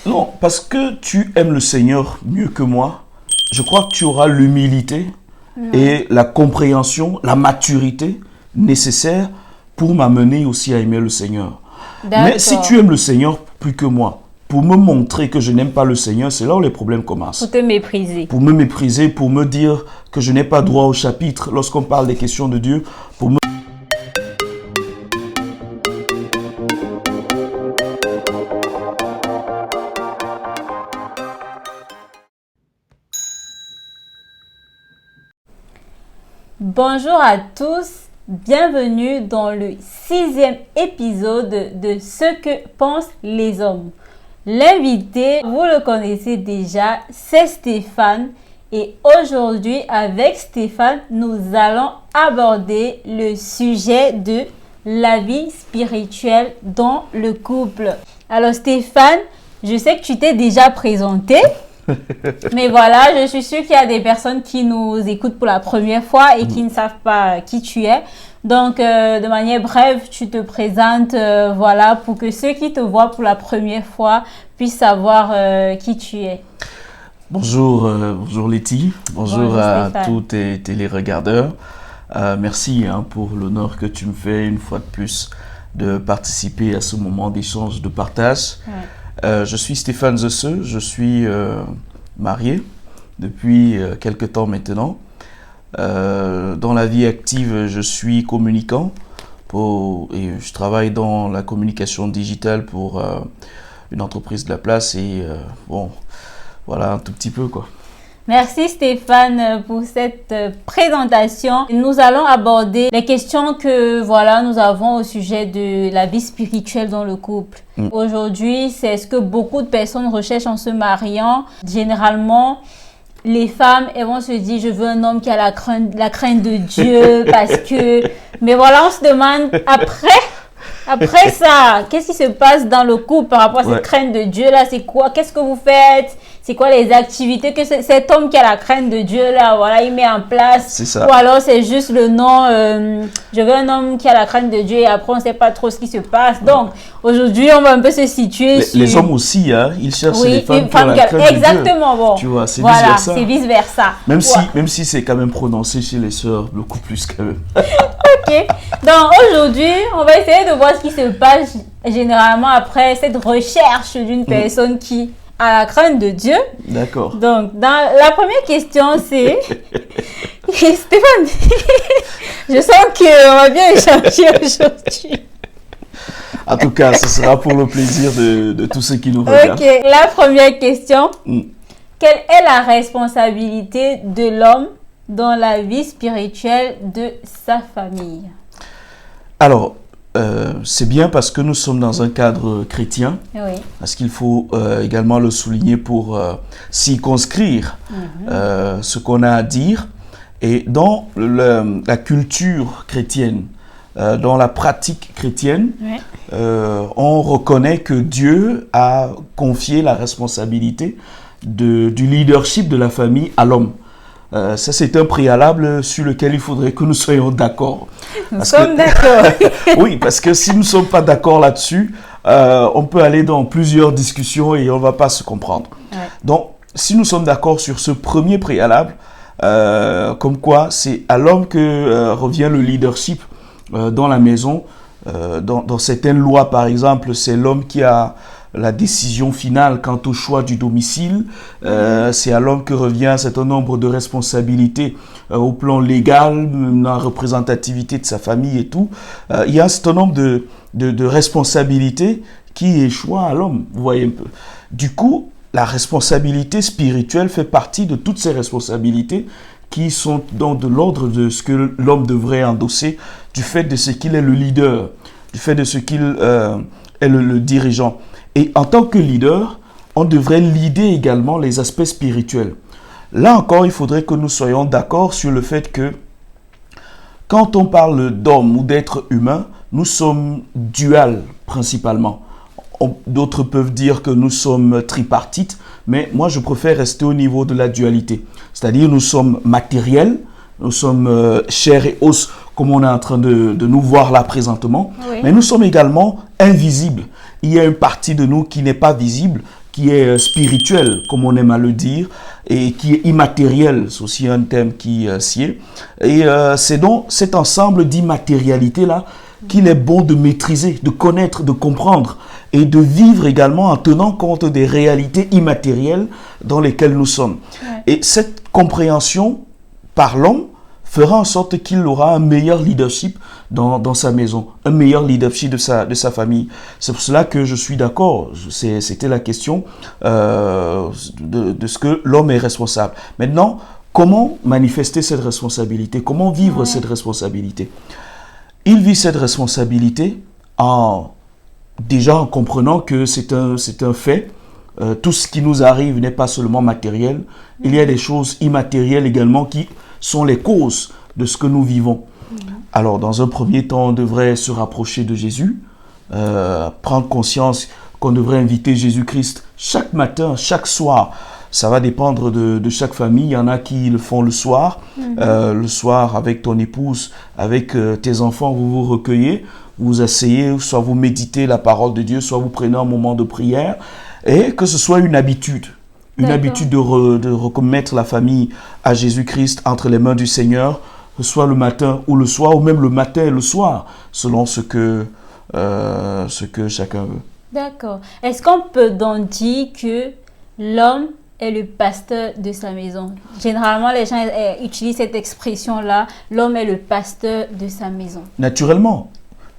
Non, parce que tu aimes le Seigneur mieux que moi, je crois que tu auras l'humilité et la compréhension, la maturité nécessaire pour m'amener aussi à aimer le Seigneur. Mais si tu aimes le Seigneur plus que moi, pour me montrer que je n'aime pas le Seigneur, c'est là où les problèmes commencent. Pour te mépriser. Pour me mépriser, pour me dire que je n'ai pas droit au chapitre lorsqu'on parle des questions de Dieu, pour me... Bonjour à tous, bienvenue dans le 6e épisode de Ce que pensent les hommes. L'invité, vous le connaissez déjà, c'est Stéphane. Et aujourd'hui, avec Stéphane, nous allons aborder le sujet de la vie spirituelle dans le couple. Alors Stéphane, je sais que tu t'es déjà présenté. Mais voilà, je suis sûre qu'il y a des personnes qui nous écoutent pour la première fois et qui ne savent pas qui tu es. Donc, de manière brève, tu te présentes, voilà, pour que ceux qui te voient pour la première fois puissent savoir qui tu es. Bonjour, bonjour Letty, bonjour à tous tes téléregardeurs. Merci pour l'honneur que tu me fais une fois de plus de participer à ce moment d'échange, de partage. Ouais. Je suis Stéphane Zesseux, je suis marié depuis quelques temps maintenant. Dans la vie active, je suis communicant et je travaille dans la communication digitale pour une entreprise de la place et bon, voilà un tout petit peu quoi. Merci Stéphane pour cette présentation. Nous allons aborder les questions que voilà nous avons au sujet de la vie spirituelle dans le couple. Aujourd'hui, c'est ce que beaucoup de personnes recherchent en se mariant. Généralement, les femmes, elles vont se dire, je veux un homme qui a la crainte de Dieu parce que... Mais voilà, on se demande après ça, qu'est-ce qui se passe dans le couple par rapport à cette crainte de Dieu là? C'est quoi? Qu'est-ce que vous faites? C'est quoi les activités que cet homme qui a la crainte de Dieu là, voilà, il met en place? C'est ça. Ou alors c'est juste le nom, je veux un homme qui a la crainte de Dieu et après on ne sait pas trop ce qui se passe. Donc aujourd'hui on va un peu se situer sur... Les hommes aussi, hein, ils cherchent les femmes qui ont la crainte exactement, de Dieu. Bon. Tu vois, c'est voilà, vice-versa. c'est vice-versa. Même si c'est quand même prononcé chez les sœurs, beaucoup plus quand même. Ok. Donc aujourd'hui, on va essayer de voir ce qui se passe généralement après cette recherche d'une personne qui a la crainte de Dieu. D'accord. Donc, la première question, c'est... Stéphane, je sens qu'on va bien échanger aujourd'hui. En tout cas, ce sera pour le plaisir de tous ceux qui nous regardent. Ok, la première question. Quelle est la responsabilité de l'homme dans la vie spirituelle de sa famille? Alors, c'est bien parce que nous sommes dans un cadre chrétien, parce qu'il faut également le souligner pour circonscrire ce qu'on a à dire. Et dans la culture chrétienne, dans la pratique chrétienne, on reconnaît que Dieu a confié la responsabilité du leadership de la famille à l'homme. Ça, c'est un préalable sur lequel il faudrait que nous soyons d'accord. Nous sommes d'accord. Oui, parce que si nous ne sommes pas d'accord là-dessus, on peut aller dans plusieurs discussions et on ne va pas se comprendre. Donc, si nous sommes d'accord sur ce premier préalable, comme quoi c'est à l'homme que revient le leadership dans la maison, dans certaines lois, par exemple, c'est l'homme qui a la décision finale quant au choix du domicile. C'est à l'homme que revient un certain nombre de responsabilités au plan légal, la représentativité de sa famille et tout. Il y a un certain nombre de responsabilités qui échouent à l'homme, vous voyez un peu. Du coup, la responsabilité spirituelle fait partie de toutes ces responsabilités qui sont de l'ordre de ce que l'homme devrait endosser, du fait de ce qu'il est le leader, du fait de ce qu'il est le dirigeant. Et en tant que leader, on devrait leader également les aspects spirituels. Là encore, il faudrait que nous soyons d'accord sur le fait que quand on parle d'homme ou d'être humain, nous sommes dual principalement. D'autres peuvent dire que nous sommes tripartites, mais moi je préfère rester au niveau de la dualité. C'est-à-dire nous sommes matériels, nous sommes chair et os, comme on est en train de nous voir là présentement, mais nous sommes également invisibles. Il y a une partie de nous qui n'est pas visible, qui est spirituel, comme on aime à le dire, et qui est immatériel, c'est aussi un thème qui sied. Et c'est donc cet ensemble d'immatérialité-là qu'il est bon de maîtriser, de connaître, de comprendre et de vivre également en tenant compte des réalités immatérielles dans lesquelles nous sommes. Ouais. Et cette compréhension par l'homme fera en sorte qu'il aura un meilleur leadership dans sa maison, un meilleur leadership de sa famille. C'est pour cela que je suis d'accord, c'était la question de ce que l'homme est responsable. Maintenant, comment manifester cette responsabilité? Comment vivre cette responsabilité? Il vit cette responsabilité déjà en comprenant que c'est un fait. Tout ce qui nous arrive n'est pas seulement matériel. Il y a des choses immatérielles également qui sont les causes de ce que nous vivons. Alors, dans un premier temps, on devrait se rapprocher de Jésus, prendre conscience qu'on devrait inviter Jésus-Christ chaque matin, chaque soir. Ça va dépendre de chaque famille. Il y en a qui le font le soir. Le soir, avec ton épouse, avec tes enfants, vous vous recueillez, vous vous asseyez, soit vous méditez la parole de Dieu, soit vous prenez un moment de prière. Et que ce soit une habitude. Une habitude de remettre la famille à Jésus-Christ entre les mains du Seigneur, soit le matin ou le soir, ou même le matin et le soir, selon ce que chacun veut. D'accord. Est-ce qu'on peut donc dire que l'homme est le pasteur de sa maison? Généralement, les gens utilisent cette expression-là, l'homme est le pasteur de sa maison. Naturellement,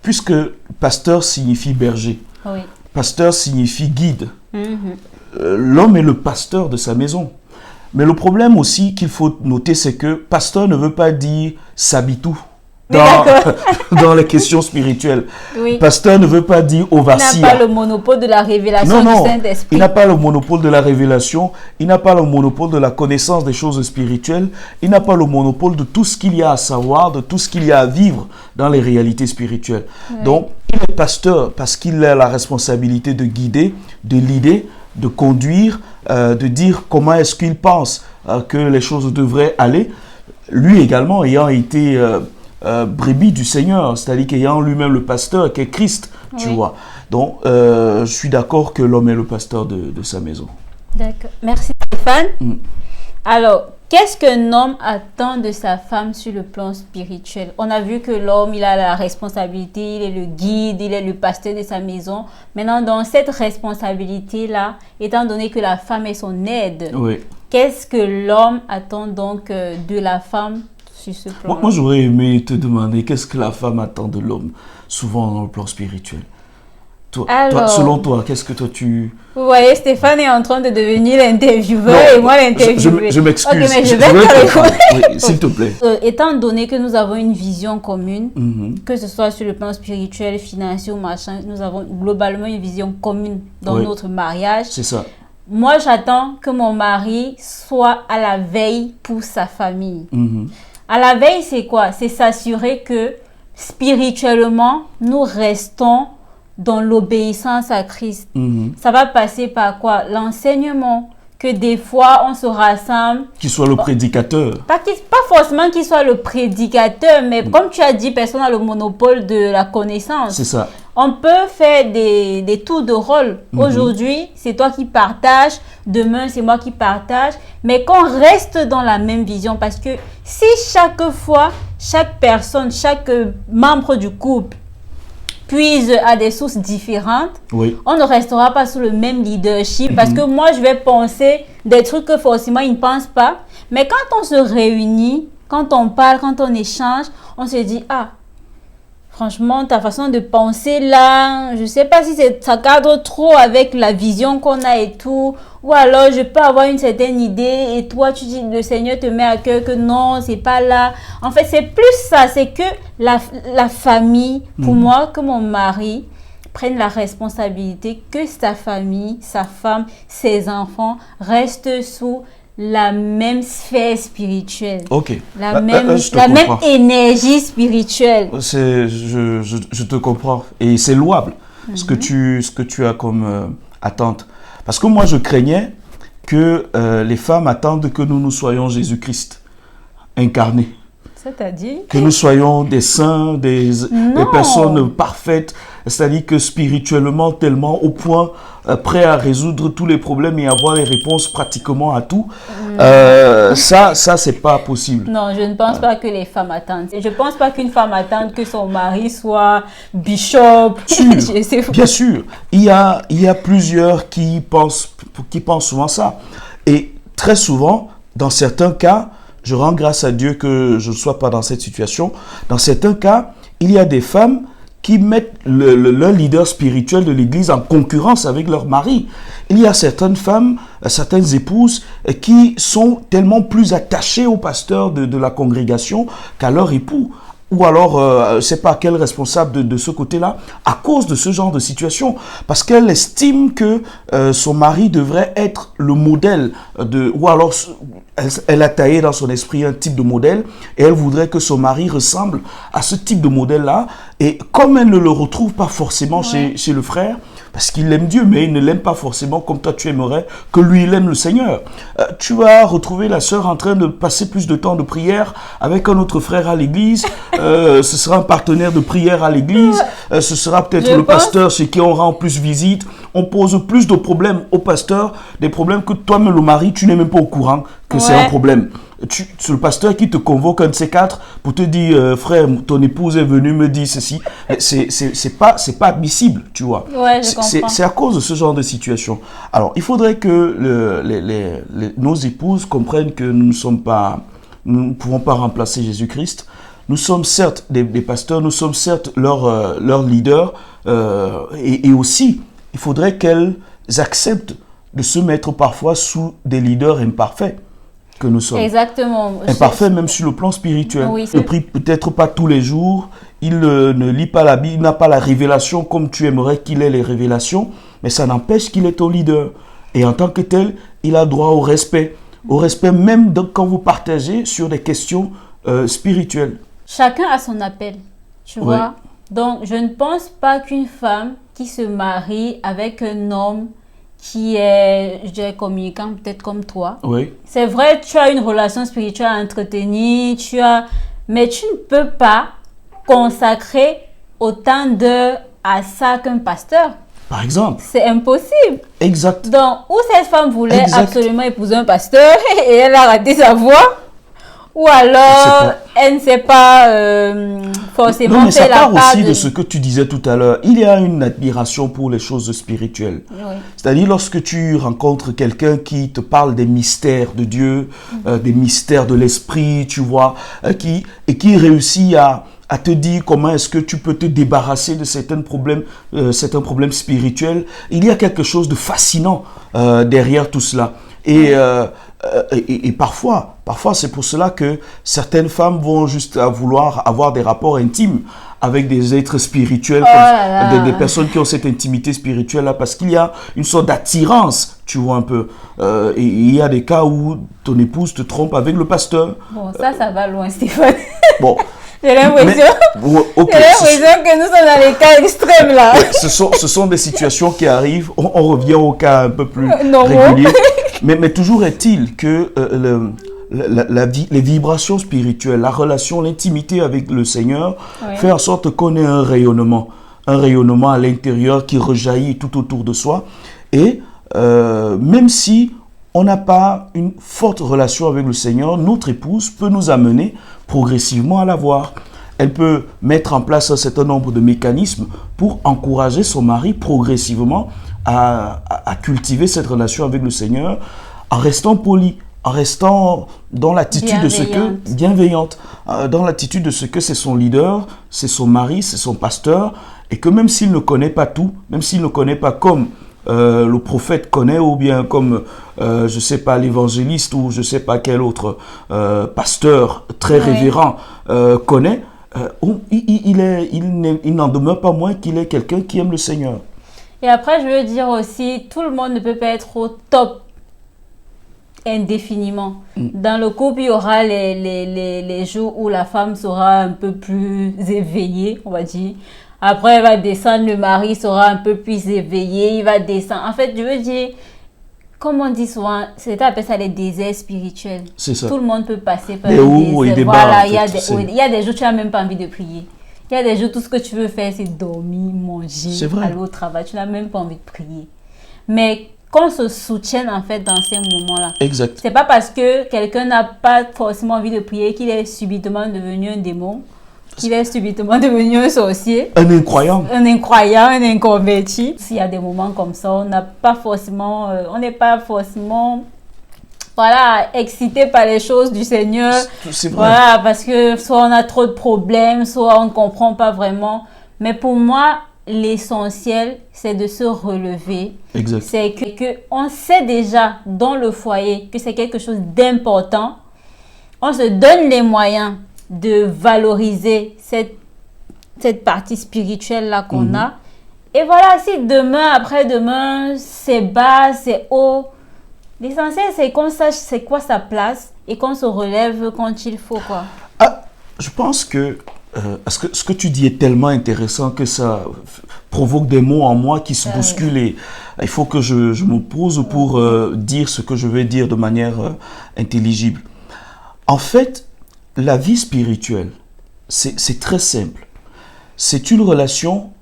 puisque pasteur signifie berger. Oui. Pasteur signifie guide. L'homme est le pasteur de sa maison. Mais le problème aussi qu'il faut noter, c'est que pasteur ne veut pas dire sabitou dans les questions spirituelles. Oui. Pasteur ne veut pas dire overseer. Il n'a pas le monopole de la révélation du Saint-Esprit. Il n'a pas le monopole de la révélation. Il n'a pas le monopole de la connaissance des choses spirituelles. Il n'a pas le monopole de tout ce qu'il y a à savoir, de tout ce qu'il y a à vivre dans les réalités spirituelles. Oui. Donc, il est pasteur parce qu'il a la responsabilité de guider, de leader, de conduire, de dire comment est-ce qu'il pense que les choses devraient aller. Lui également ayant été brebis du Seigneur, c'est-à-dire qu'ayant lui-même le pasteur qui est Christ, tu vois. Donc, je suis d'accord que l'homme est le pasteur de sa maison. D'accord. Merci Stéphane. Alors, qu'est-ce qu'un homme attend de sa femme sur le plan spirituel? On a vu que l'homme, il a la responsabilité, il est le guide, il est le pasteur de sa maison. Maintenant, dans cette responsabilité-là, étant donné que la femme est son aide, qu'est-ce que l'homme attend donc de la femme sur ce plan? Moi, j'aurais aimé te demander qu'est-ce que la femme attend de l'homme, souvent dans le plan spirituel. Toi, selon toi, qu'est-ce que toi tu... Vous voyez, Stéphane est en train de devenir l'intervieweur et moi l'interviewée. Je m'excuse. Okay, mais je vais te répondre. S'il te plaît. Étant donné que nous avons une vision commune, que ce soit sur le plan spirituel, financier ou machin, nous avons globalement une vision commune dans notre mariage. C'est ça. Moi, j'attends que mon mari soit à la veille pour sa famille. À la veille, c'est quoi? C'est s'assurer que spirituellement, nous restons dans l'obéissance à Christ. Ça va passer par quoi? L'enseignement. Que des fois, on se rassemble. Qu'il soit le prédicateur. Pas forcément qu'il soit le prédicateur, mais comme tu as dit, personne n'a le monopole de la connaissance. C'est ça. On peut faire des tours de rôle. Aujourd'hui, c'est toi qui partages. Demain, c'est moi qui partage. Mais qu'on reste dans la même vision. Parce que si chaque fois, chaque personne, chaque membre du couple puise à des sources différentes, on ne restera pas sous le même leadership. Parce que moi, je vais penser des trucs que forcément, ils ne pensent pas. Mais quand on se réunit, quand on parle, quand on échange, on se dit, ah, franchement, ta façon de penser là, je ne sais pas si ça cadre trop avec la vision qu'on a et tout. Ou alors, je peux avoir une certaine idée et toi, tu dis, le Seigneur te met à cœur que non, c'est pas là. En fait, c'est plus ça, c'est que la famille, pour moi, que mon mari prenne la responsabilité que sa famille, sa femme, ses enfants restent sous la même sphère spirituelle. La même énergie spirituelle. Je te comprends. Et c'est louable ce que tu as comme attente. Parce que moi, je craignais que les femmes attendent que nous soyons Jésus-Christ incarné. C'est-à-dire que nous soyons des saints, des personnes parfaites, c'est-à-dire que spirituellement tellement au point, prêts à résoudre tous les problèmes et avoir les réponses pratiquement à tout. Ça c'est pas possible. Non, je ne pense pas que les femmes attendent. Je ne pense pas qu'une femme attende que son mari soit bishop. Bien sûr, il y a plusieurs qui pensent souvent ça. Et très souvent, dans certains cas, je rends grâce à Dieu que je ne sois pas dans cette situation. Dans certains cas, il y a des femmes qui mettent leur leader spirituel de l'Église en concurrence avec leur mari. Il y a certaines femmes, certaines épouses qui sont tellement plus attachées au pasteur de la congrégation qu'à leur époux. Ou alors, c'est pas quel responsable de ce côté-là, à cause de ce genre de situation. Parce qu'elle estime que son mari devrait être le modèle ou alors elle a taillé dans son esprit un type de modèle et elle voudrait que son mari ressemble à ce type de modèle-là. Et comme elle ne le retrouve pas forcément chez le frère, parce qu'il aime Dieu, mais il ne l'aime pas forcément comme toi tu aimerais que lui, il aime le Seigneur. Tu vas retrouver la sœur en train de passer plus de temps de prière avec un autre frère à l'église. Ce sera un partenaire de prière à l'église. Ce sera peut-être le pasteur chez qui on rend plus visite. On pose plus de problèmes au pasteur, des problèmes que toi-même le mari, tu n'es même pas au courant que c'est un problème. C'est le pasteur qui te convoque un de ces quatre pour te dire frère, ton épouse est venue me dire ceci. C'est pas admissible, tu vois. Ouais, je comprends. C'est à cause de ce genre de situation. Alors, il faudrait que nos épouses comprennent que nous ne pouvons pas remplacer Jésus-Christ. Nous sommes certes des pasteurs, nous sommes certes leurs leaders, et aussi, il faudrait qu'elles acceptent de se mettre parfois sous des leaders imparfaits que nous sommes. Exactement. Imparfaits même sur le plan spirituel. Oui, il ne prie peut-être pas tous les jours, il ne lit pas la Bible, il n'a pas la révélation comme tu aimerais qu'il ait les révélations, mais ça n'empêche qu'il est ton leader. Et en tant que tel, il a droit au respect. Au respect même quand vous partagez sur des questions spirituelles. Chacun a son appel, tu vois. Donc, je ne pense pas qu'une femme qui se marie avec un homme qui est, je dirais, communicant, peut-être comme toi. Oui. C'est vrai, tu as une relation spirituelle à entretenir, mais tu ne peux pas consacrer autant d'heures à ça qu'un pasteur. Par exemple. C'est impossible. Exact. Donc, ou cette femme voulait absolument épouser un pasteur et elle a raté sa voie, ou alors elle ne sait pas forcément. Non, mais ça fait la part part aussi de ce que tu disais tout à l'heure. Il y a une admiration pour les choses spirituelles. Oui. C'est-à-dire lorsque tu rencontres quelqu'un qui te parle des mystères de Dieu, des mystères de l'esprit, tu vois, qui réussit à te dire comment est-ce que tu peux te débarrasser de certains problèmes spirituels. Il y a quelque chose de fascinant derrière tout cela. Et parfois c'est pour cela que certaines femmes vont juste vouloir avoir des rapports intimes avec des êtres spirituels, des personnes qui ont cette intimité spirituelle-là, parce qu'il y a une sorte d'attirance, tu vois un peu. Et il y a des cas où ton épouse te trompe avec le pasteur. Bon, ça va loin, Stéphane. Bon. J'ai l'impression que nous sommes dans les cas extrêmes là. Ce sont des situations qui arrivent. On revient au cas un peu plus régulier. Mais toujours est-il que les vibrations spirituelles, la relation, l'intimité avec le Seigneur fait en sorte qu'on ait un rayonnement à l'intérieur qui rejaillit tout autour de soi. Et même si on n'a pas une forte relation avec le Seigneur, notre épouse peut nous amener progressivement à l'avoir. Elle peut mettre en place un certain nombre de mécanismes pour encourager son mari progressivement à cultiver cette relation avec le Seigneur en restant poli, en restant dans l'attitude de ce que bienveillante, dans l'attitude de ce que c'est son leader, c'est son mari, c'est son pasteur, et que même s'il ne connaît pas tout, même s'il ne connaît pas comme le prophète connaît, ou bien comme, je sais pas, l'évangéliste, ou je sais pas quel autre pasteur très révérend connaît, il n'en demeure pas moins qu'il est quelqu'un qui aime le Seigneur. Et après, je veux dire aussi, tout le monde ne peut pas être au top indéfiniment. Dans le couple, il y aura les jours où la femme sera un peu plus éveillée, on va dire. Après, elle va descendre, le mari sera un peu plus éveillé, il va descendre. En fait, je veux dire, comme on dit souvent, c'est appelé ça les déserts spirituels. C'est ça. Tout le monde peut passer par des hauts et des bas. Voilà, En fait, il y a des jours où tu n'as même pas envie de prier. Il y a des jours, tout ce que tu veux faire, c'est dormir, manger, aller au travail. Tu n'as même pas envie de prier. Mais qu'on se soutienne en fait dans ces moments-là. Exact. C'est pas parce que quelqu'un n'a pas forcément envie de prier qu'il est subitement devenu un démon, qu'il est subitement devenu un sorcier. Un incroyant. Un incroyant, un inconverti. S'il y a des moments comme ça, on n'est pas forcément, voilà, excité par les choses du Seigneur. C'est vrai. Voilà, parce que soit on a trop de problèmes, soit on ne comprend pas vraiment. Mais pour moi, l'essentiel, c'est de se relever. Exact. C'est que on sait déjà dans le foyer que c'est quelque chose d'important. On se donne les moyens de valoriser cette partie spirituelle-là qu'on a. Et voilà, si demain, après-demain, c'est bas, c'est haut, l'essentiel, c'est qu'on sache c'est quoi sa place et qu'on se relève quand il faut, quoi. Ah, je pense que ce que tu dis est tellement intéressant que ça provoque des mots en moi qui se bousculent et il faut que je me pose pour dire ce que je vais dire de manière intelligible. En fait, la vie spirituelle, c'est très simple. C'est une relation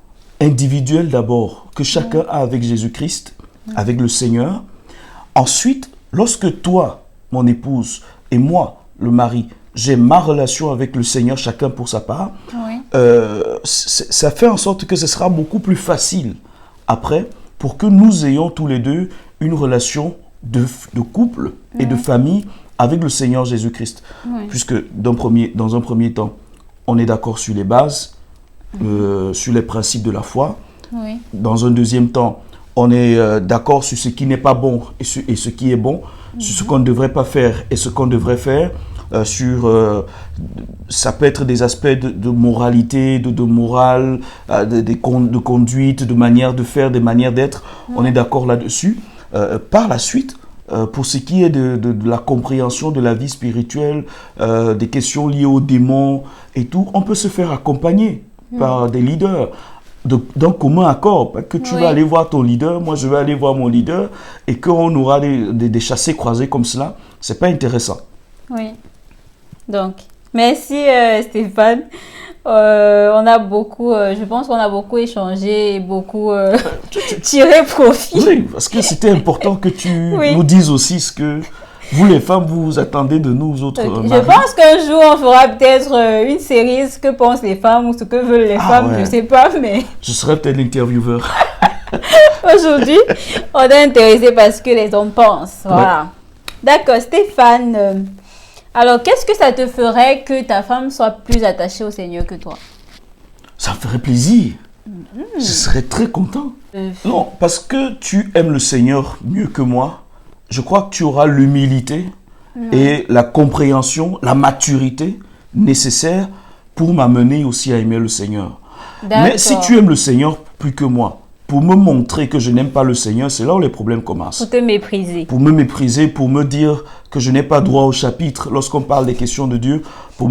individuelle d'abord que chacun a avec Jésus-Christ, avec le Seigneur. Ensuite, lorsque toi, mon épouse, et moi, le mari, j'ai ma relation avec le Seigneur, chacun pour sa part, ça fait en sorte que ce sera beaucoup plus facile après pour que nous ayons tous les deux une relation de couple et de famille avec le Seigneur Jésus-Christ. Puisque dans un premier temps, on est d'accord sur les bases, sur les principes de la foi. Dans un deuxième temps, on est d'accord sur ce qui n'est pas bon et ce qui est bon, sur ce qu'on ne devrait pas faire et ce qu'on devrait faire. Ça peut être des aspects de moralité, de morale, de conduite, de manière de faire, des manières d'être. On est d'accord là-dessus. Par la suite, pour ce qui est de la compréhension de la vie spirituelle, des questions liées aux démons et tout, on peut se faire accompagner par des leaders d'un commun accord. Que tu vas aller voir ton leader, moi je vais aller voir mon leader, et qu'on aura des chassés croisés comme cela, c'est pas intéressant. Oui. Donc, merci Stéphane. Je pense qu'on a beaucoup échangé et beaucoup tiré profit. Oui, parce que c'était important que tu nous dises aussi ce que vous les femmes, vous attendez de nous autres maris. Je pense qu'un jour, on fera peut-être une série, ce que pensent les femmes ou ce que veulent les femmes, je ne sais pas, mais... Je serai peut-être l'intervieweur. Aujourd'hui, on est intéressé par ce que les hommes pensent. Voilà. D'accord, Stéphane. Alors, qu'est-ce que ça te ferait que ta femme soit plus attachée au Seigneur que toi? Ça me ferait plaisir. Je serais très content. Non, parce que tu aimes le Seigneur mieux que moi, je crois que tu auras l'humilité et la compréhension, la maturité nécessaire pour m'amener aussi à aimer le Seigneur. Mais si tu aimes le Seigneur plus que moi, pour me montrer que je n'aime pas le Seigneur, c'est là où les problèmes commencent. Pour te mépriser. Pour me mépriser, pour me dire que je n'ai pas droit au chapitre lorsqu'on parle des questions de Dieu.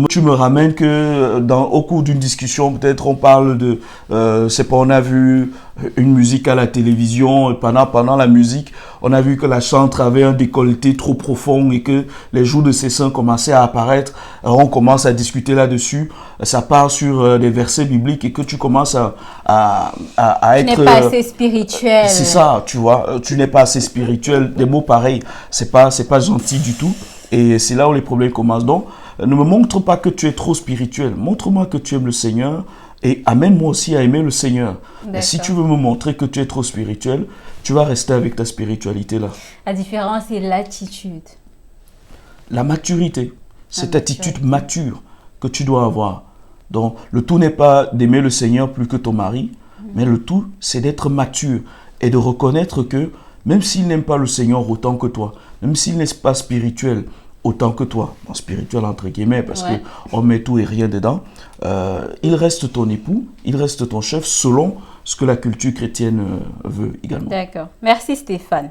Tu me ramènes que au cours d'une discussion, peut-être on parle de... on a vu une musique à la télévision, et pendant la musique, on a vu que la chantre avait un décolleté trop profond et que les joues de ses seins commençaient à apparaître. Alors on commence à discuter là-dessus. Ça part sur des versets bibliques et que tu commences à être... Tu n'es pas assez spirituel. C'est ça, tu vois. Tu n'es pas assez spirituel. Des mots pareils, c'est pas gentil du tout. Et c'est là où les problèmes commencent. Donc, ne me montre pas que tu es trop spirituel. Montre-moi que tu aimes le Seigneur et amène-moi aussi à aimer le Seigneur. Et si tu veux me montrer que tu es trop spirituel, tu vas rester avec ta spiritualité là. La différence, c'est l'attitude. La maturité. Cette attitude mature que tu dois avoir. Donc, le tout n'est pas d'aimer le Seigneur plus que ton mari, mais le tout, c'est d'être mature et de reconnaître que même s'il n'aime pas le Seigneur autant que toi, même s'il n'est pas spirituel autant que toi, bon, spirituel entre guillemets, parce qu'on met tout et rien dedans, il reste ton époux, il reste ton chef selon ce que la culture chrétienne veut également. D'accord. Merci Stéphane.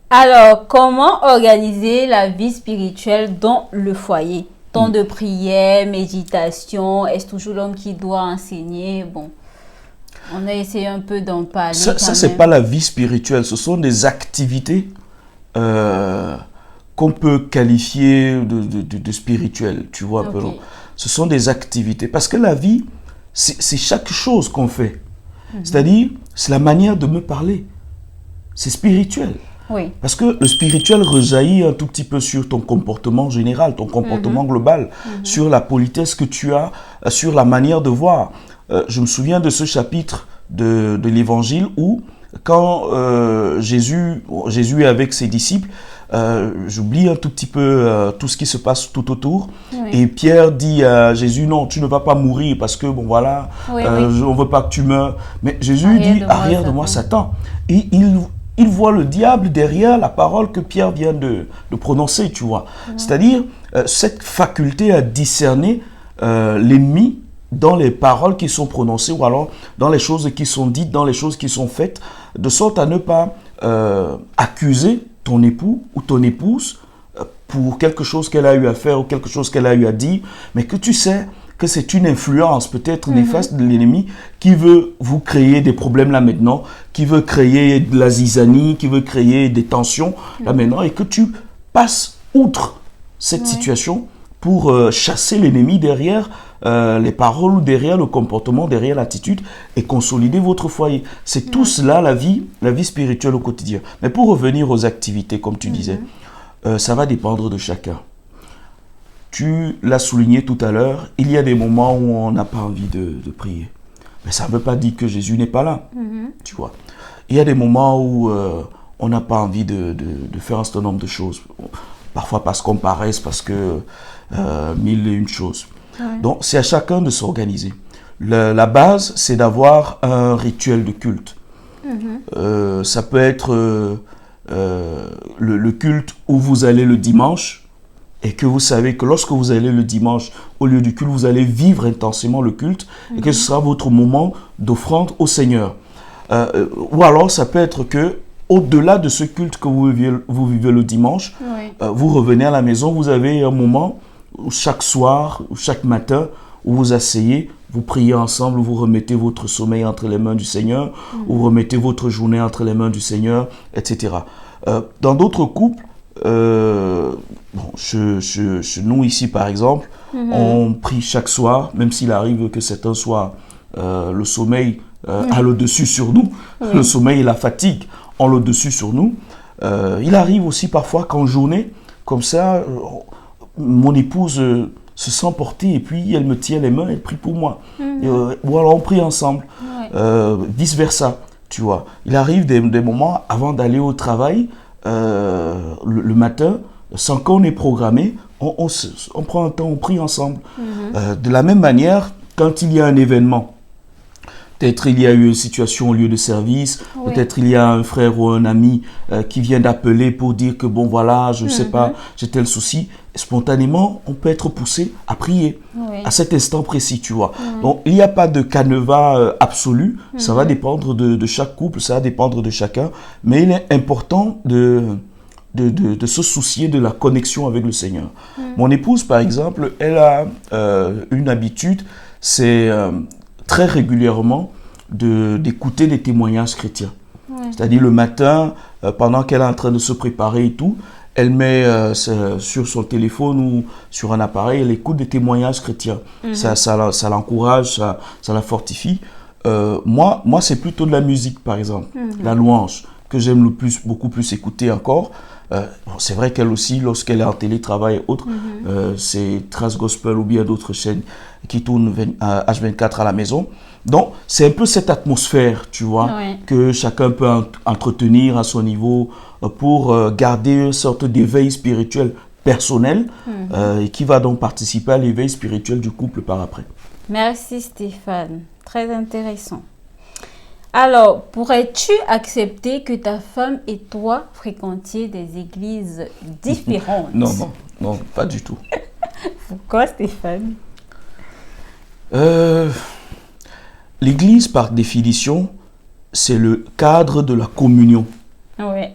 Alors, comment organiser la vie spirituelle dans le foyer? Temps de prière, méditation, est-ce toujours l'homme qui doit enseigner? Bon, on a essayé un peu d'en parler. Ça c'est pas la vie spirituelle, ce sont des activités qu'on peut qualifier de spirituelles, tu vois un peu. Ce sont des activités. Parce que la vie, c'est chaque chose qu'on fait. C'est-à-dire, c'est la manière de me parler. C'est spirituel. Oui. Parce que le spirituel rejaillit un tout petit peu sur ton comportement général, ton comportement global, sur la politesse que tu as, sur la manière de voir. Je me souviens de ce chapitre de l'Évangile où, quand Jésus est avec ses disciples, j'oublie un tout petit peu tout ce qui se passe tout autour. Oui. Et Pierre dit à Jésus, non, tu ne vas pas mourir parce que, bon voilà, on ne veut pas que tu meurs. Mais Jésus dit, arrière de moi, Satan. Et il voit le diable derrière la parole que Pierre vient de prononcer, tu vois. C'est-à-dire, cette faculté à discerner l'ennemi dans les paroles qui sont prononcées ou alors dans les choses qui sont dites, dans les choses qui sont faites, de sorte à ne pas accuser ton époux ou ton épouse pour quelque chose qu'elle a eu à faire ou quelque chose qu'elle a eu à dire, mais que tu sais que c'est une influence peut-être néfaste de l'ennemi qui veut vous créer des problèmes là maintenant, qui veut créer de la zizanie, qui veut créer des tensions là maintenant, et que tu passes outre cette situation pour chasser l'ennemi derrière les paroles ou derrière le comportement, derrière l'attitude et consolider votre foyer. C'est tout cela la vie spirituelle au quotidien. Mais pour revenir aux activités, comme tu disais, ça va dépendre de chacun. Tu l'as souligné tout à l'heure, il y a des moments où on n'a pas envie de prier. Mais ça ne veut pas dire que Jésus n'est pas là, tu vois. Il y a des moments où on n'a pas envie de faire un certain nombre de choses. Parfois parce qu'on paresse, parce que mille et une choses. Donc, c'est à chacun de s'organiser. La base, c'est d'avoir un rituel de culte. Ça peut être le culte où vous allez le dimanche et que vous savez que lorsque vous allez le dimanche au lieu du culte, vous allez vivre intensément le culte et que ce sera votre moment d'offrande au Seigneur. Ou alors, ça peut être que au-delà de ce culte que vous vivez le dimanche, vous revenez à la maison, vous avez un moment où chaque soir ou chaque matin où vous asseyez, vous priez ensemble, vous remettez votre sommeil entre les mains du Seigneur, vous remettez votre journée entre les mains du Seigneur, etc. Dans d'autres couples, chez nous ici par exemple, on prie chaque soir, même s'il arrive que certains soirs, le sommeil a le dessus sur nous, le sommeil et la fatigue ont le dessus sur nous. Il arrive aussi parfois qu'en journée, comme ça, mon épouse se sent portée et puis elle me tient les mains, elle prie pour moi. Ou alors on prie ensemble, vice versa, tu vois. Il arrive des moments avant d'aller au travail, le matin, sans qu'on ait programmé, on prend un temps, on prie ensemble. De la même manière, quand il y a un événement, peut-être il y a eu une situation au lieu de service, peut-être il y a un frère ou un ami qui vient d'appeler pour dire que bon voilà, je ne sais pas, j'ai tel souci. Spontanément, on peut être poussé à prier à cet instant précis, tu vois. Donc, il n'y a pas de canevas absolu, ça va dépendre de chaque couple, ça va dépendre de chacun, mais il est important de se soucier de la connexion avec le Seigneur. Mon épouse, par exemple, elle a une habitude, c'est très régulièrement d'écouter des témoignages chrétiens. C'est-à-dire le matin, pendant qu'elle est en train de se préparer et tout, elle met sur son téléphone ou sur un appareil, elle écoute des témoignages chrétiens. Ça l'encourage, ça la fortifie. Moi, c'est plutôt de la musique, par exemple, la louange, que j'aime beaucoup plus écouter encore. C'est vrai qu'elle aussi, lorsqu'elle est en télétravail et autres, c'est Trace Gospel ou bien d'autres chaînes qui tournent H24 à la maison. Donc, c'est un peu cette atmosphère, tu vois, que chacun peut entretenir à son niveau pour garder une sorte d'éveil spirituel personnel et qui va donc participer à l'éveil spirituel du couple par après. Merci Stéphane, très intéressant. Alors, pourrais-tu accepter que ta femme et toi fréquentiez des églises différentes? Non, pas du tout. Pourquoi Stéphane? L'église, par définition, c'est le cadre de la communion. Oui.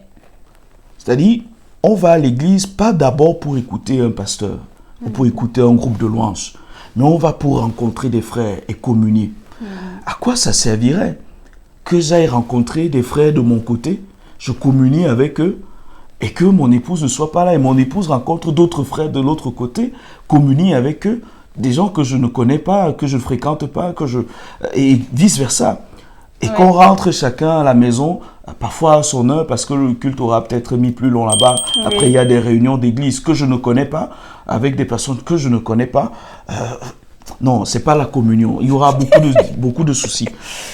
C'est-à-dire, on va à l'église pas d'abord pour écouter un pasteur ou pour écouter un groupe de louanges, mais on va pour rencontrer des frères et communier. À quoi ça servirait que j'aille rencontrer des frères de mon côté, je communie avec eux, et que mon épouse ne soit pas là. Et mon épouse rencontre d'autres frères de l'autre côté, communie avec eux, des gens que je ne connais pas, que je ne fréquente pas, et vice-versa. Et qu'on rentre chacun à la maison, parfois à son heure, parce que le culte aura peut-être mis plus long là-bas. Après, il y a des réunions d'église que je ne connais pas, avec des personnes que je ne connais pas. Non, c'est pas la communion. Il y aura beaucoup de soucis.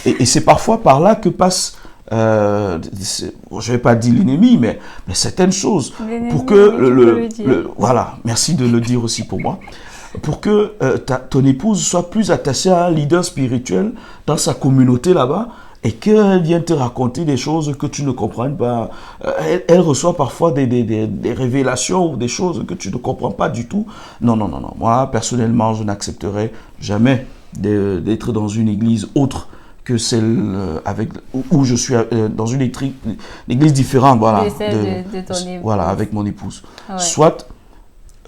Et c'est parfois par là que passe, je vais pas dire l'ennemi, mais certaines choses. Pour que voilà, merci de le dire aussi pour moi. Pour que ton épouse soit plus attachée à un leader spirituel dans sa communauté là-bas et qu'elle vienne te raconter des choses que tu ne comprends pas. Elle reçoit parfois des révélations ou des choses que tu ne comprends pas du tout. Non. Moi, personnellement, je n'accepterai jamais d'être dans une église autre que celle où je suis dans une église différente, voilà, de ton épouse. Voilà, avec mon épouse. Soit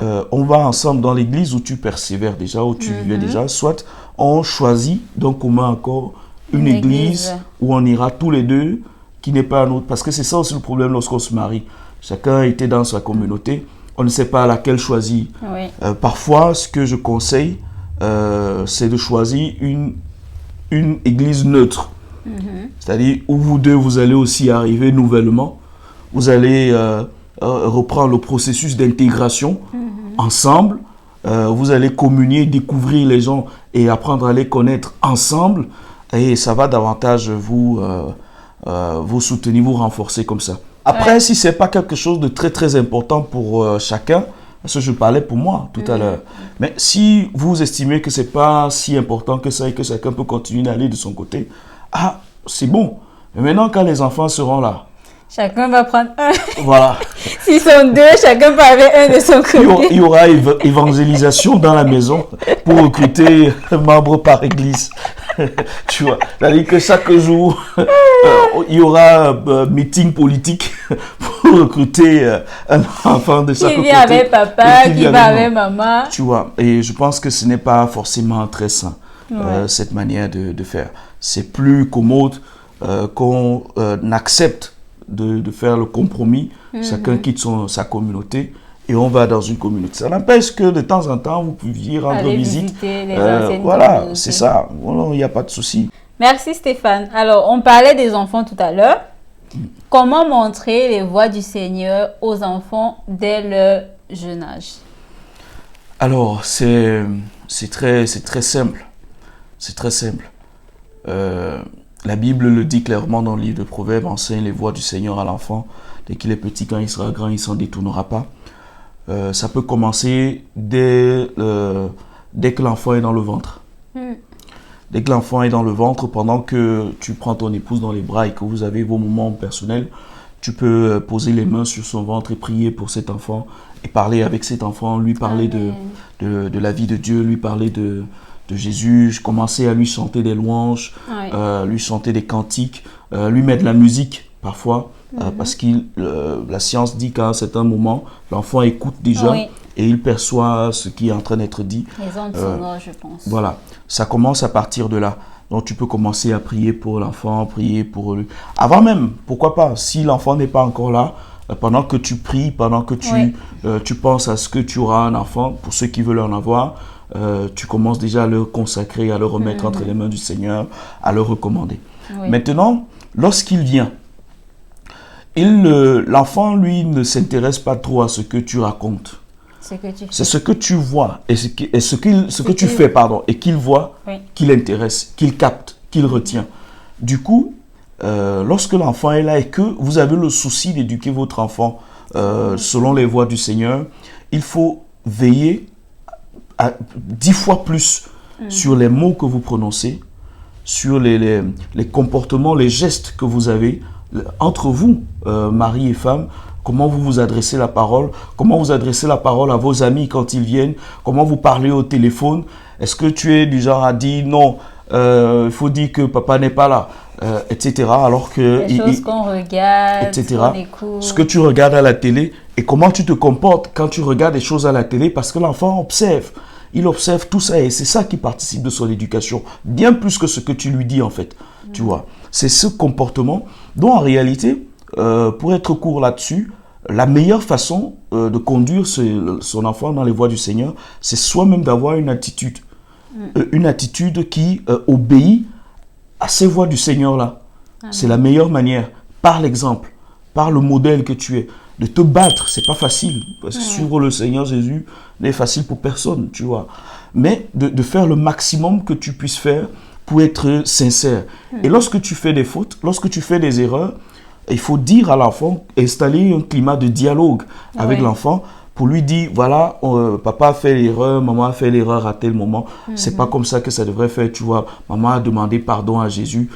on va ensemble dans l'église où tu persévères déjà, où tu vivais déjà, soit on choisit donc commun encore une église où on ira tous les deux, qui n'est pas un autre. Parce que c'est ça aussi le problème lorsqu'on se marie. Chacun était dans sa communauté, on ne sait pas laquelle choisir. Parfois, ce que je conseille, c'est de choisir une église neutre. C'est-à-dire où vous deux, vous allez aussi arriver nouvellement. Vous allez reprendre le processus d'intégration ensemble. Vous allez communier, découvrir les gens et apprendre à les connaître ensemble. Et ça va davantage vous soutenir, vous renforcer comme ça. Après, si ce n'est pas quelque chose de très très important pour chacun, parce que je parlais pour moi tout à l'heure, mais si vous estimez que ce n'est pas si important que ça et que chacun peut continuer d'aller de son côté, c'est bon. Mais maintenant, quand les enfants seront là, chacun va prendre un. Voilà. S'ils sont deux, chacun peut avoir un de son côté. Il y aura évangélisation dans la maison pour recruter un membre par église. Tu vois, c'est-à-dire que chaque jour, il y aura un meeting politique pour recruter un enfant de chaque côté. Qui vient avec papa, qui va avec maman. Tu vois, et je pense que ce n'est pas forcément très sain, cette manière de faire. C'est plus commode qu'on accepte de faire le compromis, chacun quitte sa communauté et on va dans une communauté. Ça n'empêche que de temps en temps, vous pouviez rendre visite. Voilà, c'est ça. Il n'y a pas de souci. Merci Stéphane. Alors, on parlait des enfants tout à l'heure. Comment montrer les voies du Seigneur aux enfants dès leur jeune âge? Alors, c'est très simple. C'est très simple. La Bible le dit clairement dans le livre de Proverbes, enseigne les voies du Seigneur à l'enfant. Dès qu'il est petit, quand il sera grand, il ne s'en détournera pas. Ça peut commencer dès que l'enfant est dans le ventre. Dès que l'enfant est dans le ventre, pendant que tu prends ton épouse dans les bras et que vous avez vos moments personnels, tu peux poser les mains sur son ventre et prier pour cet enfant et parler avec cet enfant, lui parler de la vie de Dieu, lui parler de Jésus, commencer à lui chanter des louanges, lui chanter des cantiques, lui mettre de la musique parfois, parce que la science dit qu'à un certain moment, l'enfant écoute déjà et il perçoit ce qui est en train d'être dit. Les ondes sonores, je pense. Voilà, ça commence à partir de là. Donc tu peux commencer à prier pour l'enfant, prier pour lui. Avant même, pourquoi pas, si l'enfant n'est pas encore là, pendant que tu pries, pendant que tu penses à ce que tu auras un enfant, pour ceux qui veulent en avoir, tu commences déjà à le consacrer, à le remettre entre les mains du Seigneur, à le recommander. Maintenant, lorsqu'il vient, l'enfant, lui, ne s'intéresse pas trop à ce que tu racontes. C'est ce que tu vois et ce que tu fais, et qu'il voit, qu'il intéresse, qu'il capte, qu'il retient. Du coup, lorsque l'enfant est là et que vous avez le souci d'éduquer votre enfant selon les voies du Seigneur, il faut veiller 10 fois plus sur les mots que vous prononcez, sur les comportements, les gestes que vous avez entre vous, mari et femme, comment vous vous adressez la parole, comment vous adressez la parole à vos amis quand ils viennent, comment vous parlez au téléphone. Est-ce que tu es du genre à dire non, il faut dire que papa n'est pas là, etc. Alors que les choses qu'on regarde, etc. qu'on écoute. Ce que tu regardes à la télé et comment tu te comportes quand tu regardes des choses à la télé, parce que l'enfant observe. Il observe tout ça et c'est ça qui participe de son éducation, bien plus que ce que tu lui dis en fait. Tu vois, c'est ce comportement dont en réalité, pour être court là-dessus, la meilleure façon de conduire son enfant dans les voies du Seigneur, c'est soi-même d'avoir une attitude qui obéit à ces voies du Seigneur-là. C'est la meilleure manière, par l'exemple, par le modèle que tu es. De te battre, c'est pas facile. Parce que suivre le Seigneur Jésus n'est facile pour personne, tu vois. Mais de faire le maximum que tu puisses faire pour être sincère. Et lorsque tu fais des fautes, lorsque tu fais des erreurs, il faut dire à l'enfant, installer un climat de dialogue avec l'enfant pour lui dire, voilà, papa a fait l'erreur, maman a fait l'erreur à tel moment. C'est pas comme ça que ça devrait faire, tu vois. Maman a demandé pardon à Jésus.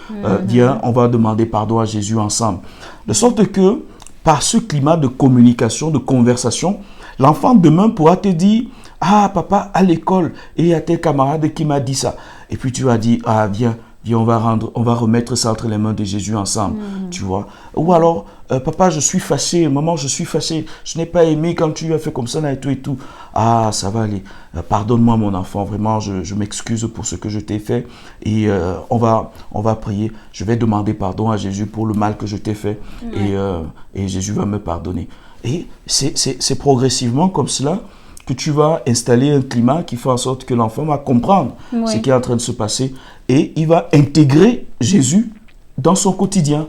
Viens, on va demander pardon à Jésus ensemble. De sorte que, par ce climat de communication, de conversation, l'enfant demain pourra te dire, ah, papa, à l'école, et il y a tel camarade qui m'a dit ça. Et puis tu vas dire, ah, viens, on va remettre ça entre les mains de Jésus ensemble, tu vois. Ou alors, papa, je suis fâché, maman, je suis fâché, je n'ai pas aimé quand tu as fait comme ça, et tout et tout. Ah, ça va aller. Pardonne-moi, mon enfant, vraiment, je m'excuse pour ce que je t'ai fait. Et on va prier. Je vais demander pardon à Jésus pour le mal que je t'ai fait. Et Jésus va me pardonner. Et c'est progressivement comme cela que tu vas installer un climat qui fait en sorte que l'enfant va comprendre ce qui est en train de se passer et il va intégrer Jésus dans son quotidien.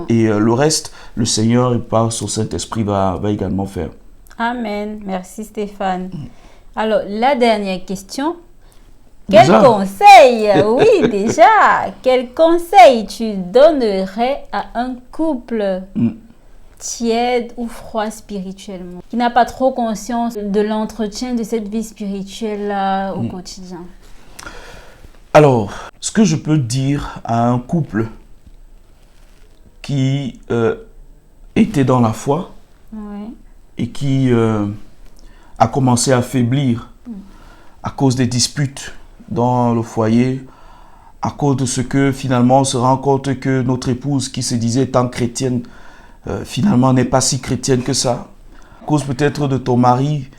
Et le reste, le Seigneur, par son Saint-Esprit, va également faire. Amen. Merci Stéphane. Alors, la dernière question. Quel conseil, oui déjà, quel conseil tu donnerais à un couple tiède ou froid spirituellement, qui n'a pas trop conscience de l'entretien de cette vie spirituelle au quotidien? Alors, ce que je peux dire à un couple qui était dans la foi et qui a commencé à faiblir à cause des disputes dans le foyer, à cause de ce que finalement on se rend compte que notre épouse qui se disait tant chrétienne, finalement n'est pas si chrétienne que ça. À cause peut-être de ton mari,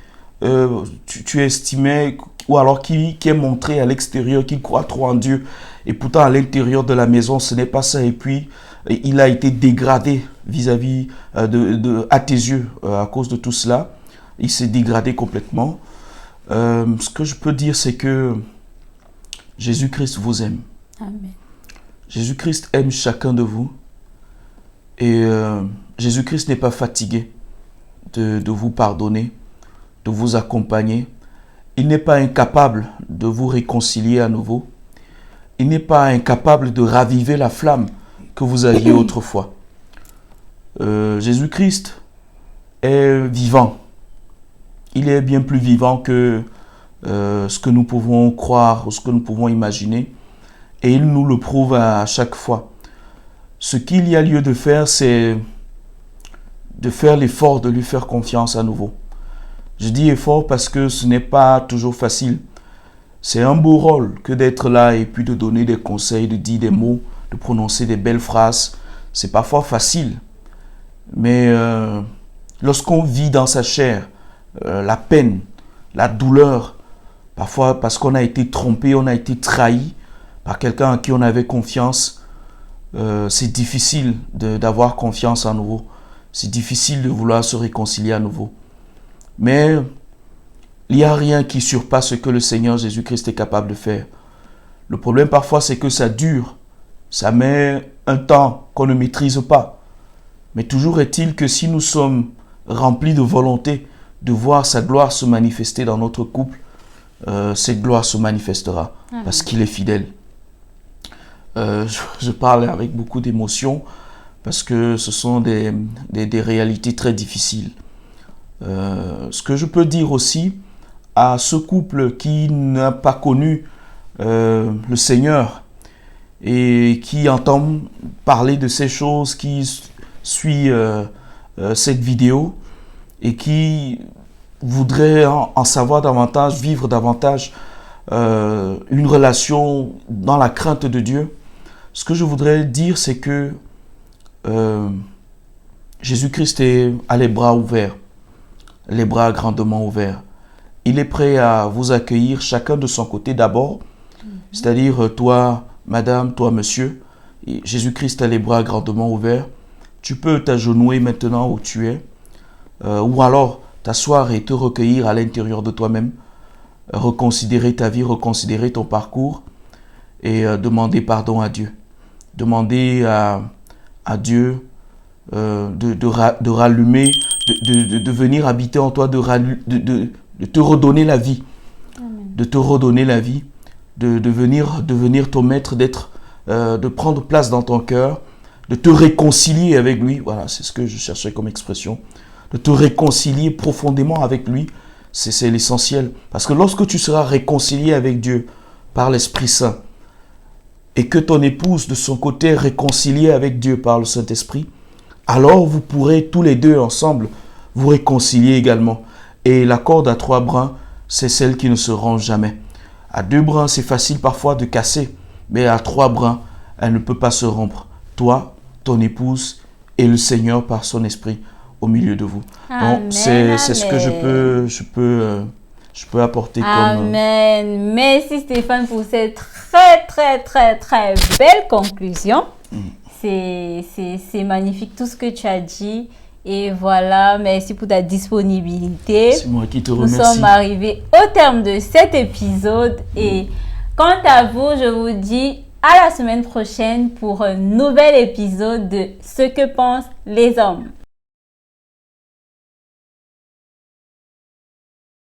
tu estimais, ou alors qui est montré à l'extérieur, qui croit trop en Dieu, et pourtant à l'intérieur de la maison, ce n'est pas ça. Et puis, il a été dégradé vis-à-vis à tes yeux à cause de tout cela. Il s'est dégradé complètement. Ce que je peux dire, c'est que Jésus-Christ vous aime. Amen. Jésus-Christ aime chacun de vous. Et Jésus-Christ n'est pas fatigué de vous pardonner, de vous accompagner. Il n'est pas incapable de vous réconcilier à nouveau. Il n'est pas incapable de raviver la flamme que vous aviez autrefois. Jésus-Christ est vivant. Il est bien plus vivant que ce que nous pouvons croire ou ce que nous pouvons imaginer. Et il nous le prouve à chaque fois. Ce qu'il y a lieu de faire, c'est de faire l'effort de lui faire confiance à nouveau. Je dis effort parce que ce n'est pas toujours facile. C'est un beau rôle que d'être là et puis de donner des conseils, de dire des mots, de prononcer des belles phrases. C'est parfois facile. Mais lorsqu'on vit dans sa chair, la peine, la douleur, parfois parce qu'on a été trompé, on a été trahi par quelqu'un en qui on avait confiance, c'est difficile d'avoir confiance à nouveau. C'est difficile de vouloir se réconcilier à nouveau. Mais il n'y a rien qui surpasse ce que le Seigneur Jésus-Christ est capable de faire. Le problème parfois, c'est que ça dure. Ça met un temps qu'on ne maîtrise pas. Mais toujours est-il que si nous sommes remplis de volonté de voir sa gloire se manifester dans notre couple, cette gloire se manifestera parce qu'il est fidèle. Je parle avec beaucoup d'émotion parce que ce sont des réalités très difficiles. Ce que je peux dire aussi à ce couple qui n'a pas connu le Seigneur et qui entend parler de ces choses, qui suit cette vidéo et qui voudrait en savoir davantage, vivre davantage une relation dans la crainte de Dieu, ce que je voudrais dire, c'est que Jésus-Christ a les bras ouverts, les bras grandement ouverts. Il est prêt à vous accueillir chacun de son côté d'abord, c'est-à-dire toi, madame, toi, monsieur. Jésus-Christ a les bras grandement ouverts. Tu peux t'agenouiller maintenant où tu es ou alors t'asseoir et te recueillir à l'intérieur de toi-même, reconsidérer ta vie, reconsidérer ton parcours et demander pardon à Dieu. Demander à Dieu de rallumer, de venir habiter en toi, de te redonner la vie. Amen. De te redonner la vie, de venir ton maître, de prendre place dans ton cœur, de te réconcilier avec lui. Voilà, c'est ce que je cherchais comme expression. De te réconcilier profondément avec lui, c'est l'essentiel. Parce que lorsque tu seras réconcilié avec Dieu par l'Esprit Saint, et que ton épouse, de son côté, est réconciliée avec Dieu par le Saint-Esprit, alors vous pourrez tous les deux ensemble vous réconcilier également. Et la corde à 3 brins, c'est celle qui ne se range jamais. À 2 brins, c'est facile parfois de casser, mais à 3 brins, elle ne peut pas se rompre. Toi, ton épouse et le Seigneur par son esprit au milieu de vous. Amen, donc, c'est ce que je peux apporter comme... Amen. Merci Stéphane pour cette très belle conclusion. C'est magnifique tout ce que tu as dit. Et voilà, merci pour ta disponibilité. C'est moi qui te remercie. Nous sommes arrivés au terme de cet épisode. Et quant à vous, je vous dis à la semaine prochaine pour un nouvel épisode de Ce que pensent les hommes.